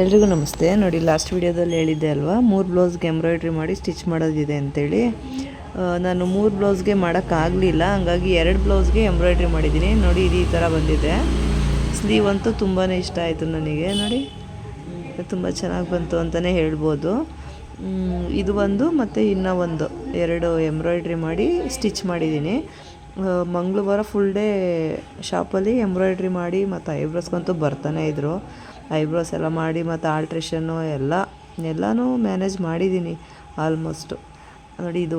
ಎಲ್ರಿಗೂ ನಮಸ್ತೆ. ನೋಡಿ, ಲಾಸ್ಟ್ ವಿಡಿಯೋದಲ್ಲಿ ಹೇಳಿದ್ದೆ ಅಲ್ವಾ 3 ಬ್ಲೌಸ್ಗೆ ಎಂಬ್ರಾಯ್ಡ್ರಿ ಮಾಡಿ ಸ್ಟಿಚ್ ಮಾಡೋದಿದೆ ಅಂತೇಳಿ. ನಾನು 3 ಬ್ಲೌಸ್ಗೆ ಮಾಡೋಕ್ಕಾಗಲಿಲ್ಲ, ಹಂಗಾಗಿ 2 ಬ್ಲೌಸ್ಗೆ ಎಂಬ್ರಾಯ್ಡ್ರಿ ಮಾಡಿದ್ದೀನಿ. ನೋಡಿ, ಇದು ಈ ಥರ ಬಂದಿದೆ. ಸ್ಲೀವ್ ಅಂತೂ ತುಂಬಾ ಇಷ್ಟ ಆಯಿತು ನನಗೆ. ನೋಡಿ, ತುಂಬ ಚೆನ್ನಾಗಿ ಬಂತು ಅಂತಲೇ ಹೇಳ್ಬೋದು. ಇದು ಒಂದು ಮತ್ತು ಇನ್ನೂ ಒಂದು 2 ಎಂಬ್ರಾಯ್ಡ್ರಿ ಮಾಡಿ ಸ್ಟಿಚ್ ಮಾಡಿದ್ದೀನಿ. ಮಂಗಳವಾರ ಫುಲ್ ಡೇ ಶಾಪಲ್ಲಿ ಎಂಬ್ರಾಯ್ಡ್ರಿ ಮಾಡಿ ಮತ್ತು ಐಬ್ರೋಸ್ಗಂತೂ ಬರ್ತಾನೆ ಇದ್ದರು. ಐಬ್ರೋಸ್ ಎಲ್ಲ ಮಾಡಿ ಮತ್ತು ಆಲ್ಟ್ರೇಷನ್ನು ಎಲ್ಲನೂ ಮ್ಯಾನೇಜ್ ಮಾಡಿದ್ದೀನಿ ಆಲ್ಮೋಸ್ಟು. ನೋಡಿ, ಇದು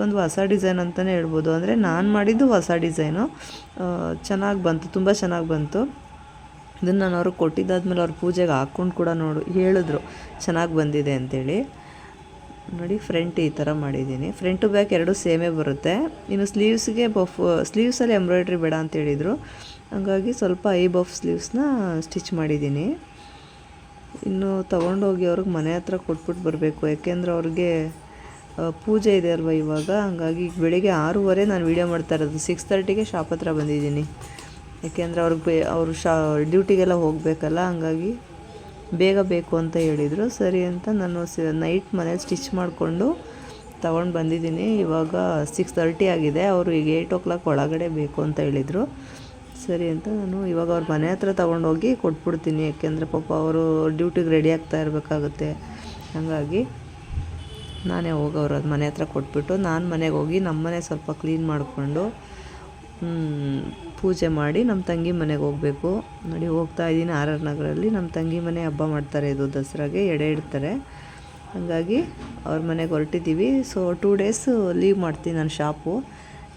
ಒಂದು ಹೊಸ ಡಿಸೈನ್ ಅಂತಲೇ ಹೇಳ್ಬೋದು. ಅಂದರೆ ನಾನು ಮಾಡಿದ್ದು ಹೊಸ ಡಿಸೈನು. ಚೆನ್ನಾಗಿ ಬಂತು, ತುಂಬ ಚೆನ್ನಾಗಿ ಬಂತು. ಇದನ್ನು ನಾನು ಅವ್ರಿಗೆ ಕೊಟ್ಟಿದ್ದಾದ್ಮೇಲೆ ಅವ್ರ ಪೂಜೆಗೆ ಹಾಕ್ಕೊಂಡು ಕೂಡ ಹೇಳಿದ್ರು ಚೆನ್ನಾಗಿ ಬಂದಿದೆ ಅಂಥೇಳಿ. ನೋಡಿ, ಫ್ರಂಟ್ ಈ ಥರ ಮಾಡಿದ್ದೀನಿ. ಫ್ರಂಟು ಬ್ಯಾಕ್ ಎರಡೂ ಸೇಮೇ ಬರುತ್ತೆ. ಇನ್ನು ಸ್ಲೀವ್ಸಲ್ಲಿ ಎಂಬ್ರಾಯ್ಡ್ರಿ ಬೇಡ ಅಂತ ಹೇಳಿದರು, ಹಾಗಾಗಿ ಸ್ವಲ್ಪ ಐ ಬಫ್ ಸ್ಲೀವ್ಸ್ನ ಸ್ಟಿಚ್ ಮಾಡಿದ್ದೀನಿ. ಇನ್ನು ತೊಗೊಂಡೋಗಿ ಅವ್ರಿಗೆ ಮನೆ ಹತ್ರ ಕೊಟ್ಬಿಟ್ಟು ಬರಬೇಕು, ಯಾಕೆಂದರೆ ಅವ್ರಿಗೆ ಪೂಜೆ ಇದೆ ಅಲ್ವ ಇವಾಗ. ಹಾಗಾಗಿ ಬೆಳಿಗ್ಗೆ 6:30 ನಾನು ವೀಡಿಯೋ ಮಾಡ್ತಾ ಇರೋದು. 6:30ಗೆ ಶಾಪ್ ಹತ್ರ ಬಂದಿದ್ದೀನಿ, ಯಾಕೆಂದರೆ ಅವರು ಡ್ಯೂಟಿಗೆಲ್ಲ ಹೋಗಬೇಕಲ್ಲ. ಹಾಗಾಗಿ ಬೇಗ ಬೇಕು ಅಂತ ಹೇಳಿದರು. ಸರಿ ಅಂತ ನಾನು ನೈಟ್ ಮನೇಲಿ ಸ್ಟಿಚ್ ಮಾಡಿಕೊಂಡು ತೊಗೊಂಡು ಬಂದಿದ್ದೀನಿ. ಇವಾಗ 6:30 ಆಗಿದೆ. ಅವರು ಈಗ 8 o'clock ಒಳಗಡೆ ಬೇಕು ಅಂತ ಹೇಳಿದರು. ಸರಿ ಅಂತ ನಾನು ಇವಾಗ ಅವ್ರ ಮನೆ ಹತ್ರ ತೊಗೊಂಡೋಗಿ ಕೊಟ್ಬಿಡ್ತೀನಿ, ಯಾಕೆಂದರೆ ಪಾಪ ಅವರು ಡ್ಯೂಟಿಗೆ ರೆಡಿ ಆಗ್ತಾ ಇರಬೇಕಾಗುತ್ತೆ. ಹಾಗಾಗಿ ನಾನೇ ಹೋಗಿ ಅವ್ರ ಮನೆ ಹತ್ರ ಕೊಟ್ಬಿಟ್ಟು ನಾನು ಮನೆಗೆ ಹೋಗಿ ನಮ್ಮ ಮನೆ ಸ್ವಲ್ಪ ಕ್ಲೀನ್ ಮಾಡಿಕೊಂಡು ಪೂಜೆ ಮಾಡಿ ನಮ್ಮ ತಂಗಿ ಮನೆಗೆ ಹೋಗಬೇಕು. ನೋಡಿ, ಹೋಗ್ತಾ ಇದ್ದೀನಿ. RR ನಗರಲ್ಲಿ ನಮ್ಮ ತಂಗಿ ಮನೆ ಹಬ್ಬ ಮಾಡ್ತಾರೆ, ಇದು ದಸರಾಗೆ ಎಡೆ ಇಡ್ತಾರೆ. ಹಾಗಾಗಿ ಅವ್ರ ಮನೆಗೆ ಹೊರಟಿದ್ದೀವಿ. ಸೊ 2 days ಲೀವ್ ಮಾಡ್ತೀನಿ ನಾನು ಶಾಪು,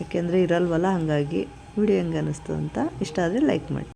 ಯಾಕೆಂದರೆ ಇರಲ್ವಲ್ಲ. ಹಾಗಾಗಿ ವಿಡಿಯೋ ಹೆಂಗೆ ಅನ್ನಿಸ್ತು ಅಂತ ಇಷ್ಟ ಆದರೆ ಲೈಕ್ ಮಾಡಿ.